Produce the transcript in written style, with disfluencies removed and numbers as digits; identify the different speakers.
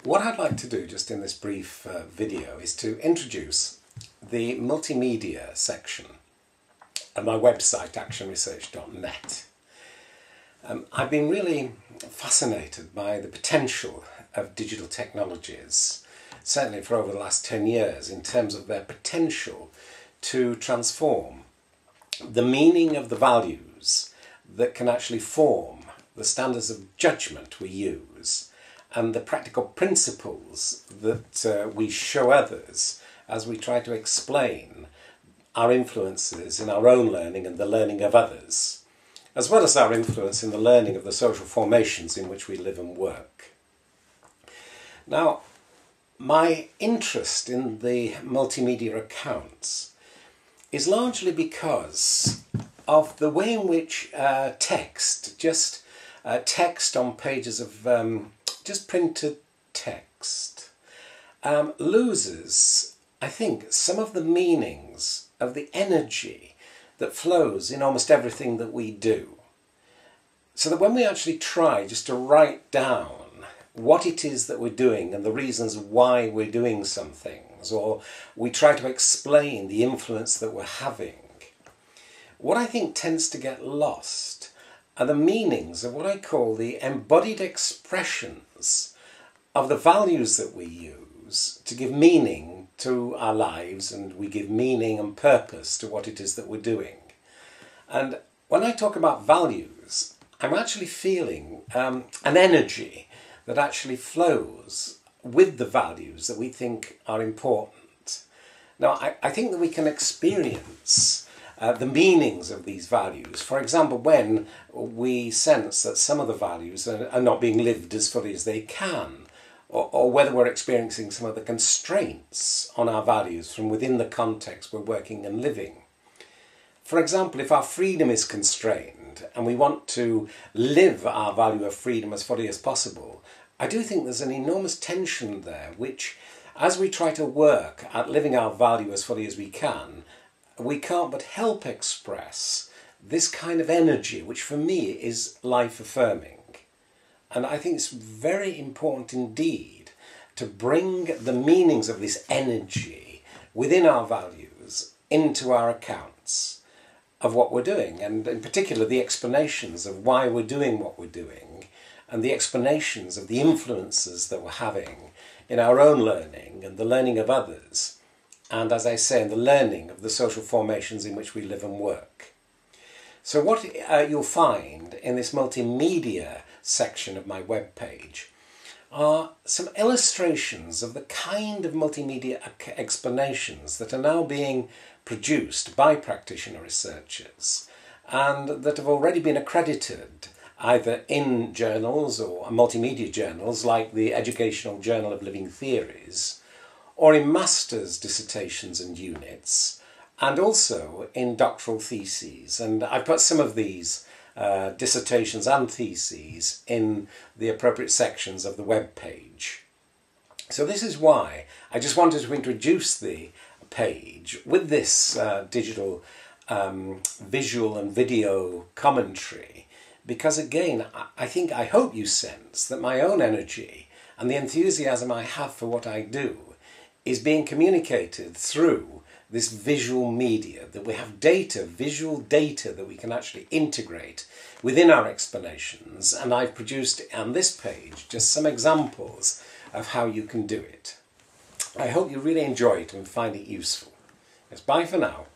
Speaker 1: What I'd like to do just in this brief video is to introduce the multimedia section of my website actionresearch.net. I've been really fascinated by the potential of digital technologies, certainly for over the last 10 years, in terms of their potential to transform the meaning of the values that can actually form the standards of judgment we use and the practical principles that we show others as we try to explain our influences in our own learning and the learning of others, as well as our influence in the learning of the social formations in which we live and work. Now, my interest in the multimedia accounts is largely because of the way in which text on pages of just printed text loses, I think, some of the meanings of the energy that flows in almost everything that we do. So that when we actually try just to write down what it is that we're doing and the reasons why we're doing some things, or we try to explain the influence that we're having, what I think tends to get lost are the meanings of what I call the embodied expressions of the values that we use to give meaning to our lives, and we give meaning and purpose to what it is that we're doing. And when I talk about values, I'm actually feeling an energy that actually flows with the values that we think are important. Now, I think that we can experience the meanings of these values. For example, when we sense that some of the values are not being lived as fully as they can, or whether we're experiencing some of the constraints on our values from within the context we're working and living. For example, if our freedom is constrained and we want to live our value of freedom as fully as possible, I do think there's an enormous tension there, which, as we try to work at living our value as fully as we can't but help express this kind of energy, which for me is life-affirming. And I think it's very important indeed to bring the meanings of this energy within our values into our accounts of what we're doing, and in particular the explanations of why we're doing what we're doing, and the explanations of the influences that we're having in our own learning and the learning of others, and, as I say, in the learning of the social formations in which we live and work. So what you'll find in this multimedia section of my webpage are some illustrations of the kind of multimedia explanations that are now being produced by practitioner researchers and that have already been accredited either in journals or multimedia journals like the Educational Journal of Living Theories, or in master's dissertations and units, and also in doctoral theses. And I've put some of these dissertations and theses in the appropriate sections of the web page. So this is why I just wanted to introduce the page with this digital visual and video commentary, because again, I hope you sense that my own energy and the enthusiasm I have for what I do is being communicated through this visual media, that we have data, visual data that we can actually integrate within our explanations, and I've produced on this page just some examples of how you can do it. I hope you really enjoy it and find it useful. Yes, bye for now.